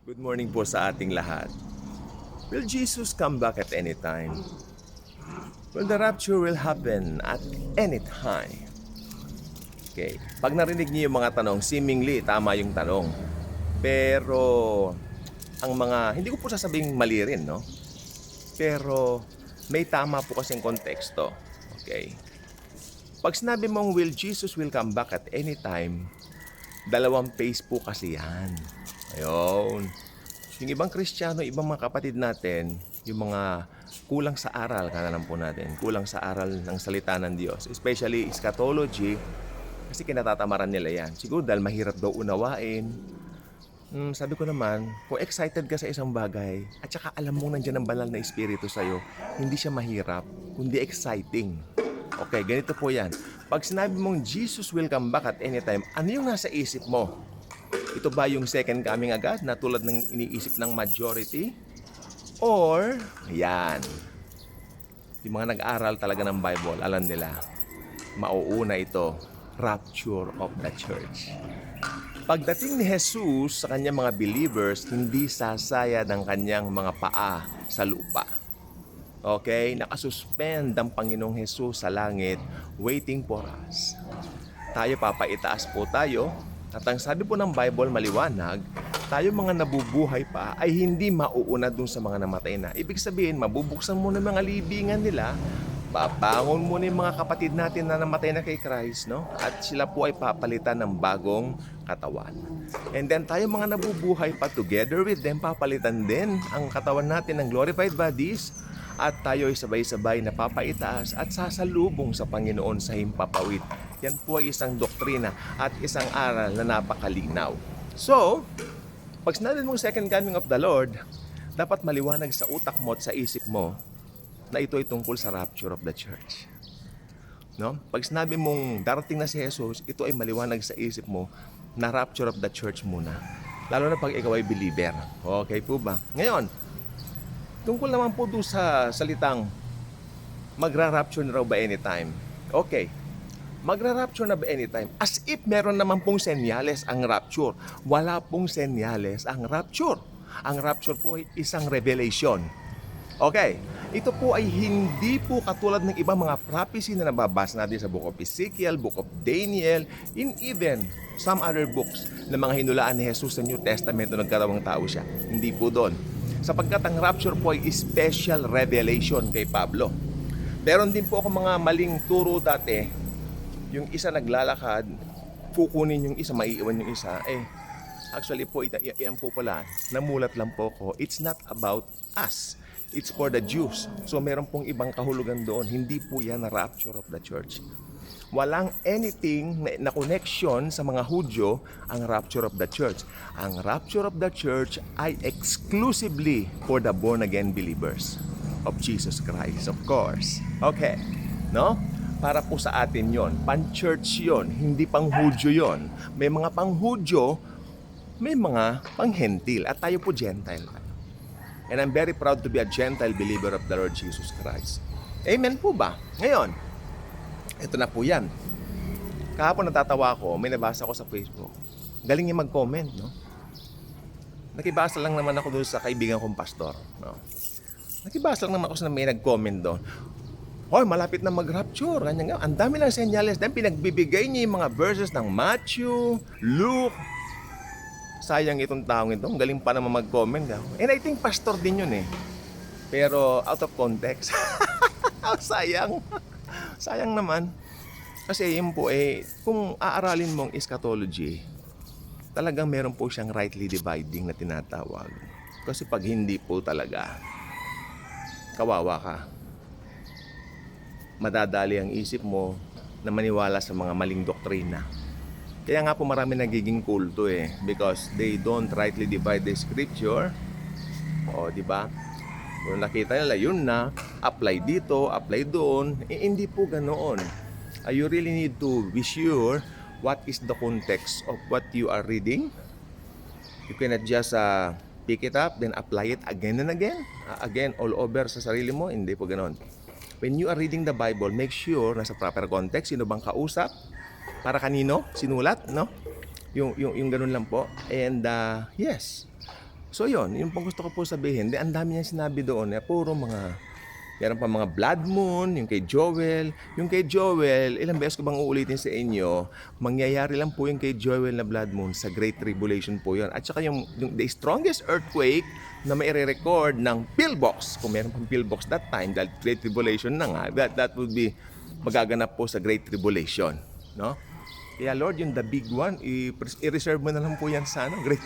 Good morning po sa ating lahat. Will Jesus come back at any time? Well, the rapture will happen at any time. Okay. Pag narinig niyo yung mga tanong, seemingly tama yung tanong. Pero ang mga, hindi ko po sasabing mali rin, no? Pero may tama po kasing konteksto. Okay. Pag sinabi mong will Jesus will come back at any time, dalawang phase po kasi yan. Ayun. Yung ibang Kristiyano, ibang mga kapatid natin, yung mga kulang sa aral, kanalan po natin, kulang sa aral ng salita ng Diyos, especially eschatology, kasi kinatatamaran nila yan. Siguro dahil mahirap daw unawain. Sabi ko naman, kung excited ka sa isang bagay, at saka alam mo nandiyan ang banal na espiritu sa'yo, hindi siya mahirap, kundi exciting. Okay, ganito po yan. Pag sinabi mong Jesus will come back at any time, ano yung nasa isip mo? Ito ba yung second coming agad na tulad ng iniisip ng majority? Or, yan, yung mga nag-aral talaga ng Bible, alam nila, mauuna ito, rapture of the church. Pagdating ni Jesus sa kanyang mga believers, hindi sasaya ng kanyang mga paa sa lupa. Okay? Nakasuspend ang Panginoong Jesus sa langit, waiting for us. Tayo papaitaas po tayo. At ang sabi po ng Bible maliwanag, tayo mga nabubuhay pa ay hindi mauuna dun sa mga namatay na. Ibig sabihin, mabubuksan muna mga libingan nila, babangon muna yung mga kapatid natin na namatay na kay Christ, no? At sila po ay papalitan ng bagong katawan. And then tayo mga nabubuhay pa together with them, papalitan din ang katawan natin ng glorified bodies, at tayo ay sabay-sabay na papaitaas at sasalubong sa Panginoon sa himpapawid. Yan po ay isang doktrina at isang aral na napakalinaw. So, pag sinabi mong second coming of the Lord, dapat maliwanag sa utak mo at sa isip mo na ito ay tungkol sa rapture of the church. No? Pag sinabi mong darating na si Jesus, ito ay maliwanag sa isip mo na rapture of the church muna. Lalo na pag ikaw ay believer. Okay po ba? Ngayon, tungkol naman po doon sa salitang magra-rapture na raw ba anytime? Okay. Magra-rapture na ba anytime? As if meron naman pong senyales ang rapture. Wala pong senyales ang rapture. Ang rapture po ay isang revelation. Okay. Ito po ay hindi po katulad ng ibang mga prophecy na nababasa natin sa Book of Ezekiel, Book of Daniel, in even some other books na mga hinulaan ni Jesus sa New Testament na nagkarawang tao siya. Hindi po doon. Sapagkat ang rapture po ay special revelation kay Pablo. Meron din po ako mga maling turo dati. Yung isa naglalakad, kukunin yung isa, maiiwan yung isa. Actually po, yan po pala, namulat lang po ko. It's not about us. It's for the Jews. So meron pong ibang kahulugan doon. Hindi po yan na rapture of the church. Walang anything na connection sa mga Hudyo ang rapture of the church. Ang rapture of the church ay exclusively for the born-again believers of Jesus Christ, of course. Okay, no? Para po sa atin yon, pan-church yon, hindi pang-Hudyo yon. May mga pang-Hudyo, may mga pang-Hentil, at tayo po Gentile. And I'm very proud to be a Gentile believer of the Lord Jesus Christ. Amen po ba? Ngayon, ito na po yan. Kahapon natatawa ako, may nabasa ko sa Facebook. Galing niya mag-comment, no? Nakibasa lang naman ako doon sa kaibigan kong pastor, no? Nakibasa lang naman ako sa may nag-comment doon. Hoy, malapit na mag-rapture. Ganyan nga. Ang dami ng senyales. Then pinagbibigay niya yung mga verses ng Matthew, Luke. Sayang itong taong ito. Galing pa naman mag-comment. And I think pastor din yun eh. Pero out of context. Sayang. Sayang naman. Kasi yun po kung aaralin mong eschatology, talagang meron po siyang rightly dividing na tinatawag. Kasi pag hindi po talaga, kawawa ka. Madadali ang isip mo na maniwala sa mga maling doktrina. Kaya nga po marami nagiging kulto because they don't rightly divide the scripture. O, di ba? Kung nakita nila, yun na, apply dito, apply doon. Hindi po ganoon. You really need to be sure what is the context of what you are reading. You cannot just pick it up, then apply it again and again. Again, all over sa sarili mo. Hindi po ganoon. When you are reading the Bible, make sure nasa proper context. Sino bang kausap? Para kanino? Sinulat, no? Yung ganun lang po. And yes, So yun pong gusto ko po sabihin. Ang dami niyang sinabi doon, puro meron pa mga blood moon, yung kay Joel. Yung kay Joel, ilang beses ko bang uulitin sa inyo, mangyayari lang po yung kay Joel na blood moon sa Great Tribulation po yun. At saka yung the strongest earthquake na may record ng pillbox, kung meron pang pillbox that time, dahil Great Tribulation na nga, that would be magaganap po sa Great Tribulation. No? Kaya Lord, yung the big one, i-reserve mo na lang po yan sa Great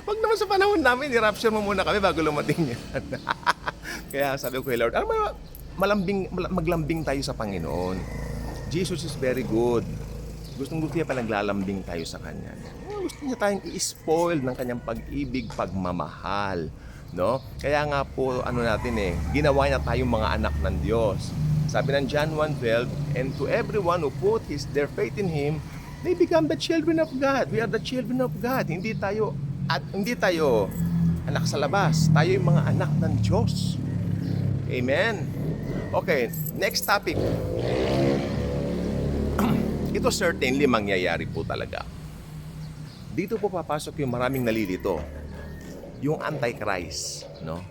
Wag naman sa panahon namin, i-rapture mo muna kami bago lumating yan. Kaya sabi ko kay Lord, maglambing tayo sa Panginoon. Jesus is very good. Gusto niya pa naglalambing tayo sa Kanya. Gusto niya tayong i-spoil ng Kanyang pag-ibig, pagmamahal. No? Kaya nga po, ginawa niya tayong mga anak ng Diyos. Sabi ng John 1:12, and to everyone who put their faith in Him, they become the children of God. We are the children of God. Hindi tayo anak sa labas. Tayo yung mga anak ng Diyos. Amen. Okay, next topic. Ito certainly mangyayari po talaga. Dito po papasok yung maraming nalilito. Yung Antichrist, no?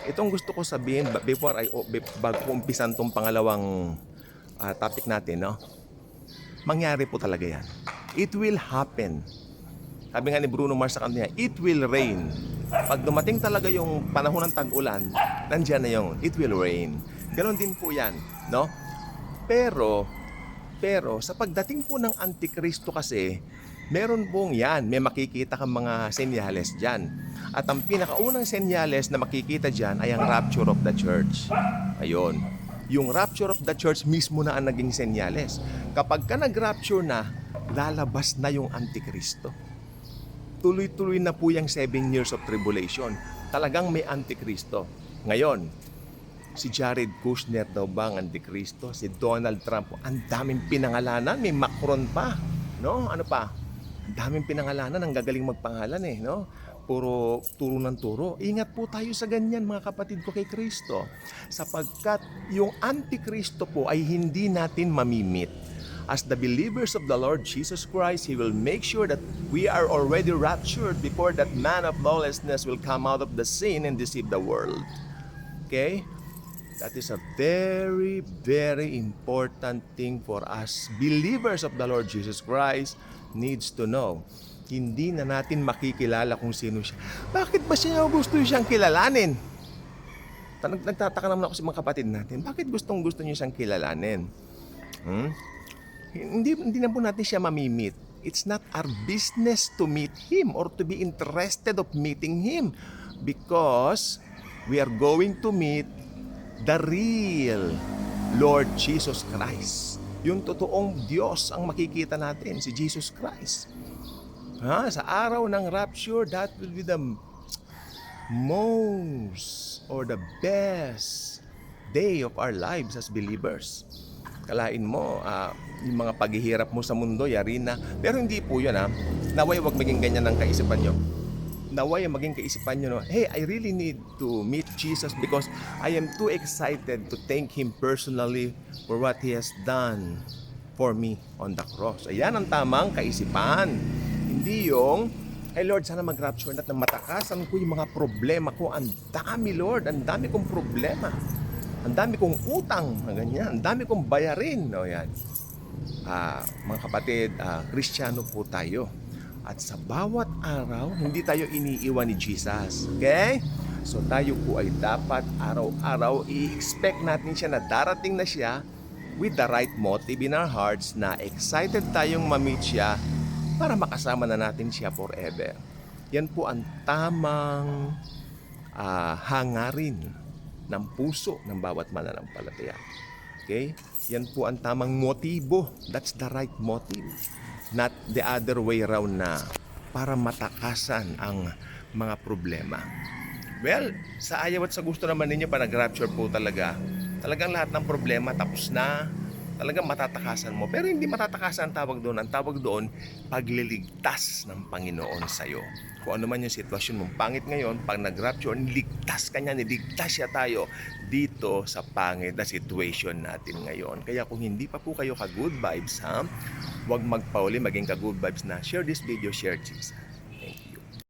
Itong gusto ko sabihin bago ko umpisan tong pangalawang topic natin, no? Mangyari po talaga yan. It will happen. Sabi nga ni Bruno Mars sa kanya, it will rain. Pag dumating talaga yung panahon ng tag-ulan, nandiyan na yung it will rain. Ganon din po yan, no? Pero sa pagdating po ng Antikristo kasi, meron pong may makikita kang mga senyales dyan. At ang pinakaunang senyales na makikita dyan ay ang rapture of the church. Ayun. Yung rapture of the church mismo na ang naging senyales. Kapag ka nag-rapture na, lalabas na yung Antikristo. Tuloy-tuloy na po yung 7 years of tribulation. Talagang may Antikristo. Ngayon, si Jared Kushner daw ba ang Antikristo? Si Donald Trump, ang daming pinangalanan. May Macron pa. No? Ano pa? Ang daming pinangalanan. Ang gagaling magpangalan no? Puro turo ng turo. Ingat po tayo sa ganyan, mga kapatid ko kay Kristo. Sapagkat yung Antikristo po ay hindi natin mamimit. As the believers of the Lord Jesus Christ, He will make sure that we are already raptured before that man of lawlessness will come out of the sin and deceive the world. Okay? That is a very, very important thing for us believers of the Lord Jesus Christ needs to know. Hindi na natin makikilala kung sino siya. Bakit ba siya gusto siyang kilalanin? Nagtataka naman ako sa mga kapatid natin. Bakit gusto niyo siyang kilalanin? Hindi na po natin siya mamimit. It's not our business to meet Him or to be interested of meeting Him because we are going to meet the real Lord Jesus Christ. Yung totoong Diyos ang makikita natin, si Jesus Christ. Sa araw ng rapture, that will be the most or the best day of our lives as believers. Kalain mo, yung mga paghihirap mo sa mundo, yari na. Pero hindi po yun, Naway wag maging ganyan ang kaisipan nyo. Naway maging kaisipan nyo, hey, I really need to meet Jesus because I am too excited to thank Him personally for what He has done for me on the cross. Ayan ang tamang kaisipan. Hindi yung, hey Lord, sana mag-rapture na matakasan ko yung mga problema ko. Ang dami, Lord, ang dami kong problema. Ang dami kong utang, ganyan. Ang dami kong bayarin. O yan. Mga kapatid, Kristiyano po tayo. At sa bawat araw, hindi tayo iniiwan ni Jesus. Okay? So tayo po ay dapat araw-araw i-expect natin siya na darating na siya with the right motive in our hearts na excited tayong ma-meet siya para makasama na natin siya forever. Yan po ang tamang hangarin ng puso ng bawat mananampalataya. Okay? Yan po ang tamang motibo. That's the right motive. Not the other way around na para matakasan ang mga problema. Well, sa ayaw at sa gusto naman ninyo pa nag-rapture po talagang lahat ng problema tapos na, talagang matatakasan mo. Pero hindi matatakasan ang tawag doon. Ang tawag doon, pagliligtas ng Panginoon sa'yo. Kung ano man yung sitwasyon mong pangit ngayon, pag nag-rapture, niligtas ka niya, niligtas siya tayo dito sa pangit na situation natin ngayon. Kaya kung hindi pa po kayo ka-good vibes, huwag magpauli, maging ka-good vibes na. Share this video, share Jesus.